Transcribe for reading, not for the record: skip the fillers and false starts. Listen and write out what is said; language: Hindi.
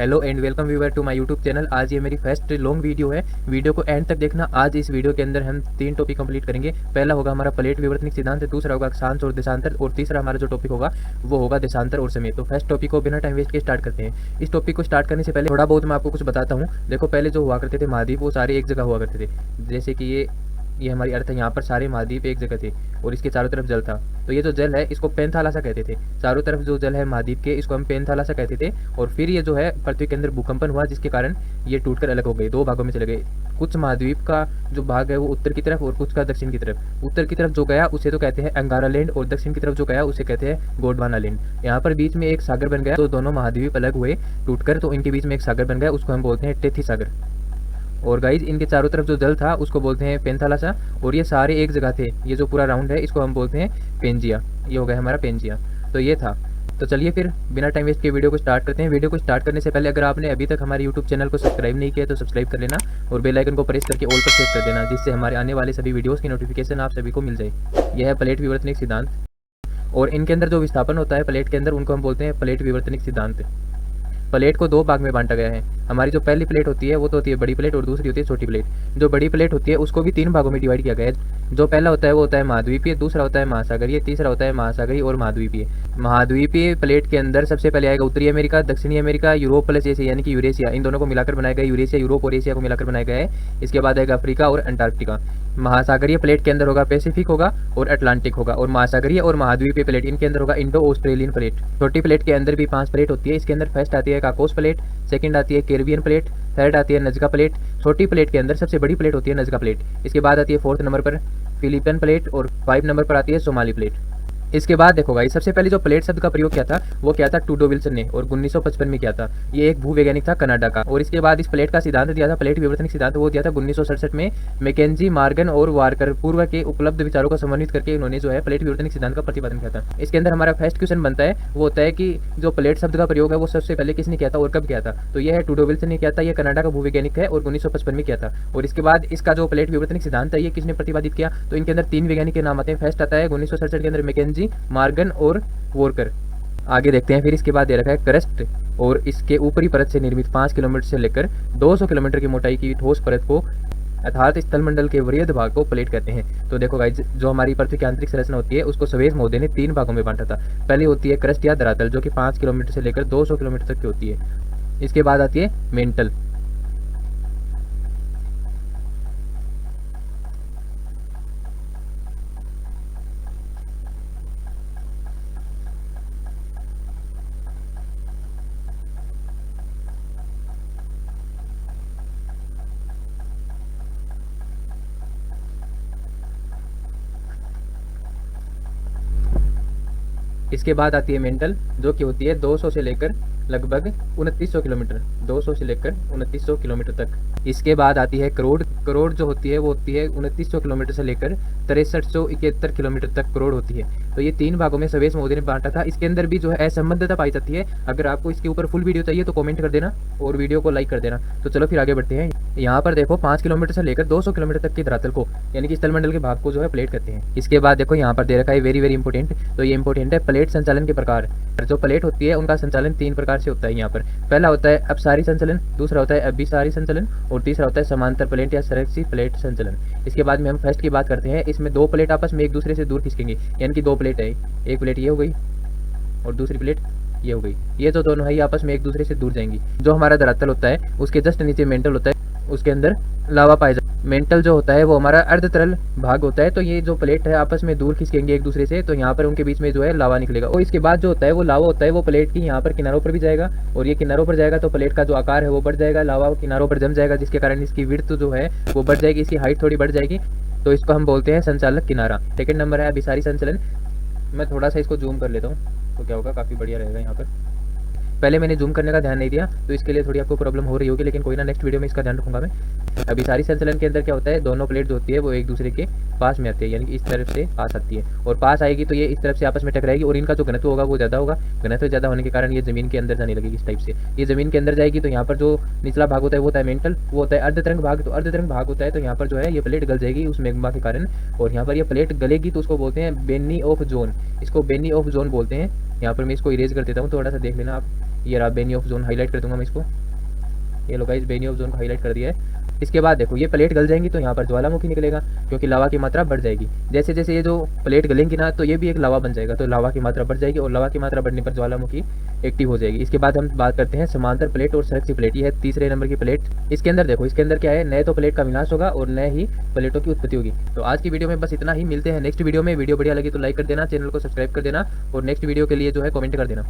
Hello and welcome viewer to my YouTube channel. आज ये मेरी फर्स्ट लॉन्ग वीडियो है। वीडियो को एंड तक देखना। आज इस वीडियो के अंदर हम 3 टॉपिक कंप्लीट करेंगे। पहला होगा हमारा प्लेट विवर्तनिक सिद्धांत, दूसरा होगा अक्षांश और देशांतर, और तीसरा हमारा जो टॉपिक होगा वो होगा देशांतर और समय। तो फर्स्ट टॉपिक को बिना टाइम वेस्ट के स्टार्ट करते हैं। इस टॉपिक को स्टार्ट करने से पहले थोड़ा बहुत मैं आपको कुछ बताता हूँ। देखो, पहले जो हुआ करते थे महाद्वीप, वो सारे एक जगह हुआ करते थे। जैसे कि ये हमारी अर्थ है, यहाँ पर सारे महाद्वीप एक जगह थे और इसके चारों तरफ जल था। तो ये जो जल है इसको पेनथालासा कहते थे। चारों तरफ जो जल है महाद्वीप के, इसको हम पेनथालासा कहते थे। और फिर ये जो है पृथ्वी के अंदर भूकंपन हुआ, जिसके कारण ये टूटकर अलग हो गए, दो भागों में चले गए। कुछ महाद्वीप का जो भाग है वो उत्तर की तरफ और कुछ का दक्षिण की तरफ। उत्तर की तरफ जो गया उसे तो कहते हैं अंगारा लैंड, और दक्षिण की तरफ जो गया उसे कहते हैं गोंडवाना लैंड। यहाँ पर बीच में एक सागर बन गया, तो दोनों महाद्वीप अलग हुए टूटकर, तो इनके बीच में एक सागर बन गया, उसको हम बोलते हैं टेथी सागर। और गाइज, इनके चारों तरफ जो जल था उसको बोलते हैं पेनथालासा, और ये सारे एक जगह थे। ये जो पूरा राउंड है इसको हम बोलते हैं पेंजिया। ये हो गया हमारा पेंजिया। तो ये था। तो चलिए फिर बिना टाइम वेस्ट के वीडियो को स्टार्ट करते हैं। वीडियो को स्टार्ट करने से पहले अगर आपने अभी तक हमारे यूट्यूब चैनल को सब्सक्राइब नहीं किया तो सब्सक्राइब कर लेना, और बेल आइकन को प्रेस करके ऑल पर सेट कर देना, जिससे हमारे आने वाले सभी वीडियोस की नोटिफिकेशन आप सभी को मिल जाए। यह है प्लेट विवर्तनिक सिद्धांत, और इनके अंदर जो विस्थापन होता है प्लेट के अंदर, उनको हम बोलते हैं प्लेट विवर्तनिक सिद्धांत। प्लेट को दो भाग में बांटा गया है। हमारी जो पहली प्लेट होती है वो तो होती है बड़ी प्लेट, और दूसरी होती है छोटी प्लेट। जो बड़ी प्लेट होती है उसको भी 3 भागों में डिवाइड किया गया है। जो पहला होता है वो होता है महाद्वीपीय, दूसरा होता है महासागरीय, तीसरा होता है महासागरीय और महाद्वीपीय। महाद्वीपीय प्लेट के अंदर सबसे पहले आएगा उत्तरी अमेरिका, दक्षिणी अमेरिका, यूरोप प्लस एशिया यानी कि यूरेशिया। इन दोनों को मिलाकर बनाया गया यूरेशिया, यूरोप और एशिया को मिलाकर बनाया गया है। इसके बाद आएगा अफ्रीका और अंटार्कटिका। महासागरीय प्लेट के अंदर होगा पैसिफिक होगा और अटलांटिक होगा, और महासागरीय और महाद्वीपीय प्लेट इनके अंदर होगा इंडो ऑस्ट्रेलियन प्लेट। छोटी प्लेट के अंदर भी 5 प्लेट होती है। इसके अंदर फर्स्ट आती है काकोस प्लेट, सेकंड आती है कैरिबियन प्लेट, थर्ड आती है नजका प्लेट। छोटी प्लेट के अंदर सबसे बड़ी प्लेट होती है नजका प्लेट। इसके बाद आती है 4th नंबर पर फिलिपीन प्लेट, और 5 नंबर पर आती है सोमाली प्लेट। इसके बाद देखो गाइस, सबसे पहले जो प्लेट शब्द का प्रयोग किया था वो क्या था, टूडो विल्सन ने, और 1955 में किया था। ये एक भूवैज्ञानिक था कनाडा का। और इसके बाद इस प्लेट का सिद्धांत दिया था, प्लेट विवर्तनिक सिद्धांत, वो दिया था 1967 में मैकेंजी, मॉर्गन और वार्कर। पूर्व के उपलब्ध विचारों को समन्वित करके इन्होंने जो है प्लेट विवर्तनिक सिद्धांत का प्रतिपादन किया था। इसके अंदर हमारा फर्स्ट क्वेश्चन बनता है, वो होता है कि जो प्लेट शब्द का प्रयोग है वो सबसे पहले किसने किया था और कब किया था। तो यह है टूडो विल्सन ने किया था, ये कनाडा का भूवैज्ञानिक है, और 1955 में किया था। और इसके बाद इसका जो प्लेट विवर्तनिक सिद्धांत है ये किसने प्रतिपादित किया, तो इनके अंदर 3 वैज्ञानिक के नाम आते हैं। फर्स्ट आता है 1967 के अंदर मैकेंजी, मॉर्गन और वोरकर। आगे देखते हैं। फिर इसके बाद दे रखा है क्रस्ट, और इसके ऊपरी परत से निर्मित 5 किलोमीटर से लेकर 200 किलोमीटर की मोटाई की ठोस परत को अर्थात स्थलमंडल के वृहद भाग को प्लेट कहते हैं। तो देखो गाइस, जो हमारी पृथ्वी की आंतरिक संरचना होती है उसको स्वेज महोदय ने 3 भागों में बांटा था। पहली होती है क्रस्ट या धरातल, जो कि 5 किलोमीटर से लेकर 200 किलोमीटर तक की होती है। इसके बाद आती है मेंटल। इसके बाद आती है मेंटल, जो कि होती है 200 से लेकर लगभग 2900 किलोमीटर, 200 से लेकर 2900 किलोमीटर तक। इसके बाद आती है करोड़। करोड़ जो होती है वो होती है 2900 किलोमीटर से लेकर 6371 किलोमीटर तक करोड़ होती है। तो ये 3 भागों में सवेश मोदी ने बांटा था। इसके अंदर भी जो है असंबद्धता पाई जाती है। अगर आपको इसके ऊपर फुल वीडियो चाहिए तो कमेंट कर देना और वीडियो को लाइक कर देना। तो चलो फिर आगे बढ़ते हैं। यहाँ पर देखो 5 किलोमीटर से लेकर 200 किलोमीटर तक के धरातल को यानी कि स्थलमंडल के भाग को जो है प्लेट कहते हैं। इसके बाद देखो यहाँ पर दे रखा है वेरी वेरी इंपोर्टेंट। तो ये इंपोर्टेंट है, प्लेट संचालन के प्रकार। जो प्लेट होती है उनका संचालन 3 प्रकार से होता है। यहाँ पर पहला होता है अपसारी संचलन, दूसरा होता है अभिसारी संचलन, और तीसरा होता है समांतर प्लेट या संरक्षित प्लेट संचलन। इसके बाद में हम फर्स्ट की बात करते हैं। इसमें 2 प्लेट आपस में एक दूसरे से दूर खिसकेंगे, यानी कि 2 प्लेट है, एक प्लेट ये हो गई और दूसरी प्लेट ये हो गई। ये जो दोनों है ये आपस में एक दूसरे से दूर जाएंगी। जो हमारा धरातल होता है उसके जस्ट नीचे मेंटल होता है, उसके अंदर लावा पाया जाता है। मेंटल जो होता है वो हमारा अर्ध तरल भाग होता है। तो ये जो प्लेट है आपस में दूर खिसकेंगे एक दूसरे से, तो यहाँ पर उनके बीच में जो है लावा निकलेगा। और इसके बाद जो होता है वो लावा होता है वो प्लेट की यहाँ पर किनारों पर भी जाएगा, और ये किनारों पर जाएगा तो प्लेट का जो आकार है वो बढ़ जाएगा, लावा किनारों पर जम जाएगा, जिसके कारण इसकी विड्थ जो है वो बढ़ जाएगी, इसकी हाइट थोड़ी बढ़ जाएगी। तो इसको हम बोलते हैं संचालक किनारा। सेकंड नंबर है अभिसारी संचलन। मैं थोड़ा सा इसको जूम कर लेता हूँ तो क्या होगा, काफ़ी बढ़िया रहेगा। यहाँ पर पहले मैंने जूम करने का ध्यान नहीं दिया तो इसके लिए थोड़ी आपको प्रॉब्लम हो रही होगी, लेकिन कोई ना, नेक्स्ट वीडियो में इसका ध्यान रखूंगा मैं। अभिसारी संचलन के अंदर क्या होता है, दोनों प्लेट जो होती है वो एक दूसरे के पास में आती है, यानी कि इस तरफ से पास आती है, और पास आएगी तो ये इस तरफ से आपस में टकराएगी, और इनका जो घनत्व होगा वो ज़्यादा होगा। घनत्व ज़्यादा होने के कारण ये जमीन के अंदर जाने लगेगी। इस टाइप से ये जमीन के अंदर जाएगी। तो यहाँ पर जो निचला भाग होता है वो होता है मेंटल, वो होता है अर्धतरंग भाग। तो अर्धतरंग भाग होता है तो यहाँ पर जो है ये प्लेट गल जाएगी उस मैग्मा के कारण, और यहाँ पर ये प्लेट गलेगी तो उसको बोलते हैं बेनी ऑफ जोन। इसको बेनी ऑफ जोन बोलते हैं। यहाँ पर मैं इसको इरेज कर देता हूँ, थोड़ा सा देख लेना आप। ये रहा बेनी ऑफ जोन, हाईलाइट कर दूंगा मैं इसको। ये लो गाइस बेनी ऑफ जोन को हाईलाइट कर दिया है। इसके बाद देखो ये प्लेट गल जाएंगी तो यहाँ पर ज्वालामुखी निकलेगा, क्योंकि लावा की मात्रा बढ़ जाएगी। जैसे जैसे ये जो प्लेट गलेंगी ना तो ये भी एक लावा बन जाएगा, तो लावा की मात्रा बढ़ जाएगी और लावा की मात्रा बढ़ने पर ज्वालामुखी एक्टिव हो जाएगी। इसके बाद हम बात करते हैं समांतर प्लेट और सड़क सी प्लेट। ये है तीसरे नंबर की प्लेट। इसके अंदर देखो, इसके अंदर क्या है, नए तो प्लेट का विनाश होगा और नए ही प्लेटों की उत्पत्ति होगी। तो आज की वीडियो में बस इतना ही, मिलते हैं नेक्स्ट वीडियो में। वीडियो बढ़िया लगी तो लाइक कर देना, चैनल को सब्सक्राइब कर देना और नेक्स्ट वीडियो के लिए जो है कमेंट कर देना।